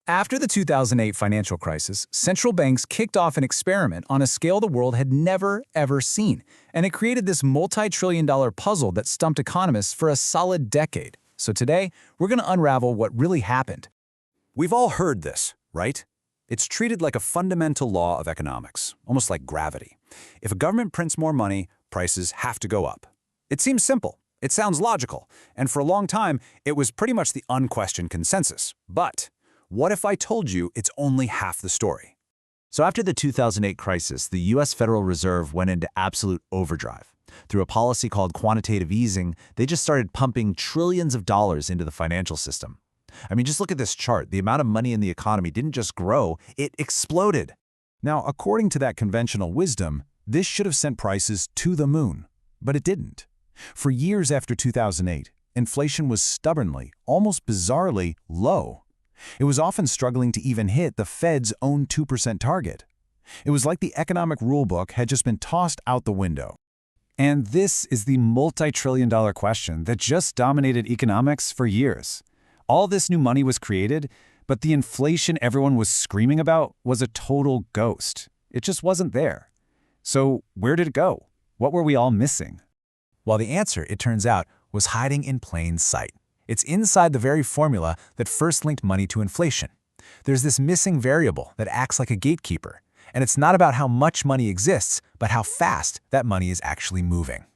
After the 2008 financial crisis, central banks kicked off an experiment on a scale the world had never, ever seen, and it created this multi-trillion-dollar puzzle that stumped economists for a solid decade. So today, we're going to unravel what really happened. We've all heard this, right? It's treated like a fundamental law of economics, almost like gravity. If a government prints more money, prices have to go up. It seems simple. It sounds logical. And for a long time, it was pretty much the unquestioned consensus. But what if I told you it's only half the story? So after the 2008 crisis, the U.S. Federal Reserve went into absolute overdrive. Through a policy called quantitative easing, they just started pumping trillions of dollars into the financial system. I mean, just look at this chart. The amount of money in the economy didn't just grow, it exploded. Now, according to that conventional wisdom, this should have sent prices to the moon. But it didn't. For years after 2008, inflation was stubbornly, almost bizarrely, low. It was often struggling to even hit the Fed's own 2% target. It was like the economic rulebook had just been tossed out the window. And this is the multi-trillion-dollar question that just dominated economics for years. All this new money was created, but the inflation everyone was screaming about was a total ghost. It just wasn't there. So where did it go? What were we all missing? Well, the answer, it turns out, was hiding in plain sight. It's inside the very formula that first linked money to inflation. There's this missing variable that acts like a gatekeeper, and it's not about how much money exists, but how fast that money is actually moving.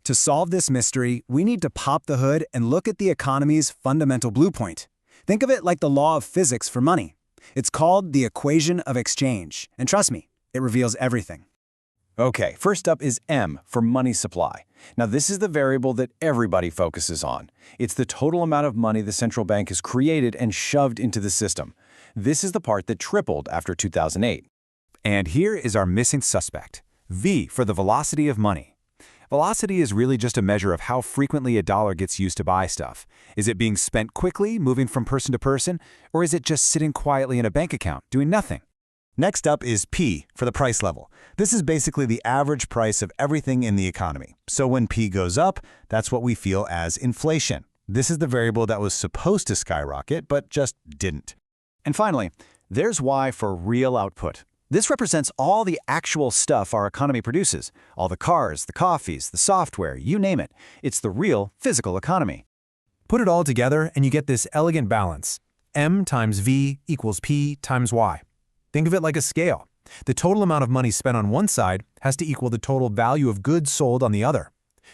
To solve this mystery, we need to pop the hood and look at the economy's fundamental blueprint. Think of it like the law of physics for money. It's called the equation of exchange, and trust me, it reveals everything. Okay, first up is M for money supply. Now, this is the variable that everybody focuses on. It's the total amount of money the central bank has created and shoved into the system. This is the part that tripled after 2008. And here is our missing suspect, V for the velocity of money. Velocity is really just a measure of how frequently a dollar gets used to buy stuff. Is it being spent quickly, moving from person to person, or is it just sitting quietly in a bank account, doing nothing? Next up is P for the price level. This is basically the average price of everything in the economy. So when P goes up, that's what we feel as inflation. This is the variable that was supposed to skyrocket, but just didn't. And finally, there's Y for real output. This represents all the actual stuff our economy produces. All the cars, the coffees, the software, you name it. It's the real physical economy. Put it all together and you get this elegant balance. M times V equals P times Y. Think of it like a scale. The total amount of money spent on one side has to equal the total value of goods sold on the other.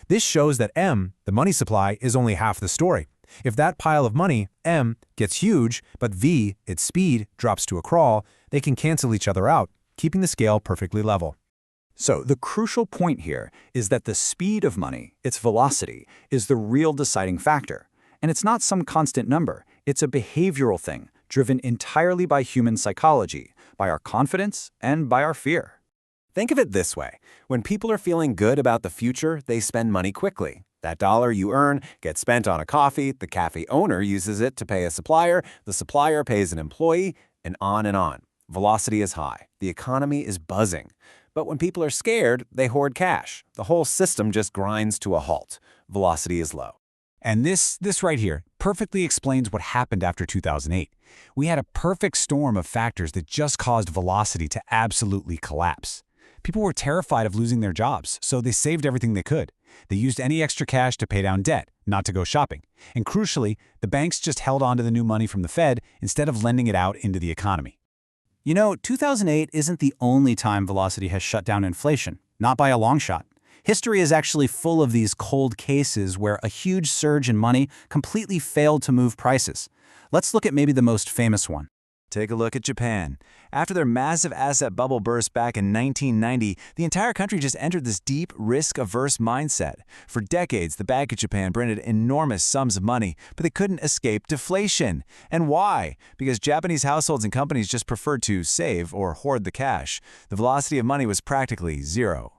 This shows that M, the money supply, is only half the story. If that pile of money, M, gets huge, but V, its speed, drops to a crawl, they can cancel each other out, keeping the scale perfectly level. So the crucial point here is that the speed of money, its velocity, is the real deciding factor. And it's not some constant number. It's a behavioral thing, driven entirely by human psychology, by our confidence, and by our fear. Think of it this way. When people are feeling good about the future, they spend money quickly. That dollar you earn gets spent on a coffee, the cafe owner uses it to pay a supplier, the supplier pays an employee, and on and on. Velocity is high. The economy is buzzing. But when people are scared, they hoard cash. The whole system just grinds to a halt. Velocity is low. And this right here perfectly explains what happened after 2008. We had a perfect storm of factors that just caused velocity to absolutely collapse. People were terrified of losing their jobs, so they saved everything they could. They used any extra cash to pay down debt, not to go shopping. And crucially, the banks just held on to the new money from the Fed instead of lending it out into the economy. You know, 2008 isn't the only time velocity has shut down inflation, not by a long shot. History is actually full of these cold cases where a huge surge in money completely failed to move prices. Let's look at maybe the most famous one. Take a look at Japan. After their massive asset bubble burst back in 1990, the entire country just entered this deep, risk-averse mindset. For decades, the Bank of Japan printed enormous sums of money, but they couldn't escape deflation. And why? Because Japanese households and companies just preferred to save or hoard the cash. The velocity of money was practically zero.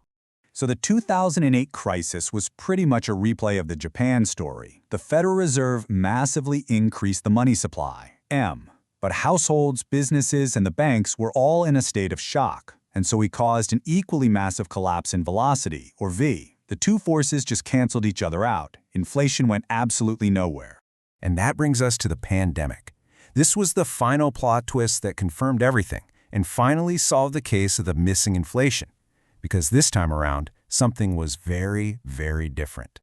So the 2008 crisis was pretty much a replay of the Japan story. The Federal Reserve massively increased the money supply, M. But households, businesses, and the banks were all in a state of shock, and so we caused an equally massive collapse in velocity, or V. The two forces just canceled each other out. Inflation went absolutely nowhere. And that brings us to the pandemic. This was the final plot twist that confirmed everything and finally solved the case of the missing inflation. Because this time around, something was very, very different.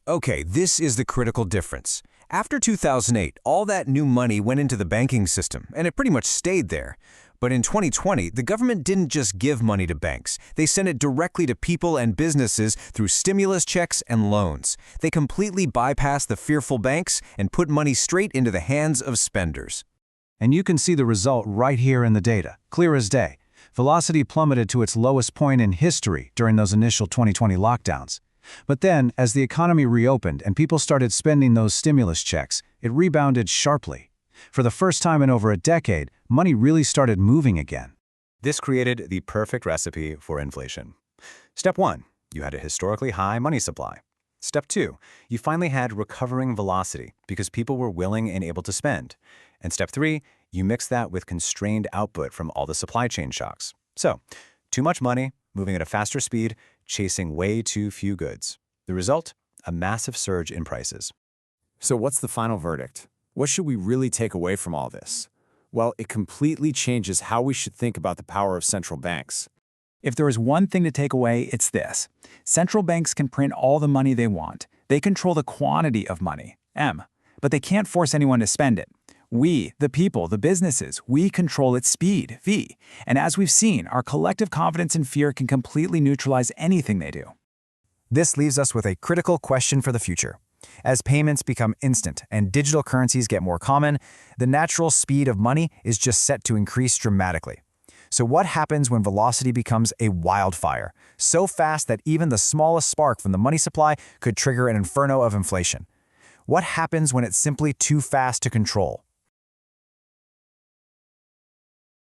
Okay, this is the critical difference. After 2008, all that new money went into the banking system, and it pretty much stayed there. But in 2020, the government didn't just give money to banks. They sent it directly to people and businesses through stimulus checks and loans. They completely bypassed the fearful banks and put money straight into the hands of spenders. And you can see the result right here in the data, clear as day. Velocity plummeted to its lowest point in history during those initial 2020 lockdowns. But then, as the economy reopened and people started spending those stimulus checks, it rebounded sharply. For the first time in over a decade, money really started moving again. This created the perfect recipe for inflation. Step 1, you had a historically high money supply. Step 2, you finally had recovering velocity because people were willing and able to spend. And step 3, you mix that with constrained output from all the supply chain shocks. So, too much money, moving at a faster speed, chasing way too few goods. The result? A massive surge in prices. So what's the final verdict? What should we really take away from all this? Well, it completely changes how we should think about the power of central banks. If there is one thing to take away, it's this. Central banks can print all the money they want. They control the quantity of money, M, but they can't force anyone to spend it. We, the people, the businesses, we control its speed, V. And as we've seen, our collective confidence and fear can completely neutralize anything they do. This leaves us with a critical question for the future. As payments become instant and digital currencies get more common, the natural speed of money is just set to increase dramatically. So what happens when velocity becomes a wildfire, so fast that even the smallest spark from the money supply could trigger an inferno of inflation? What happens when it's simply too fast to control?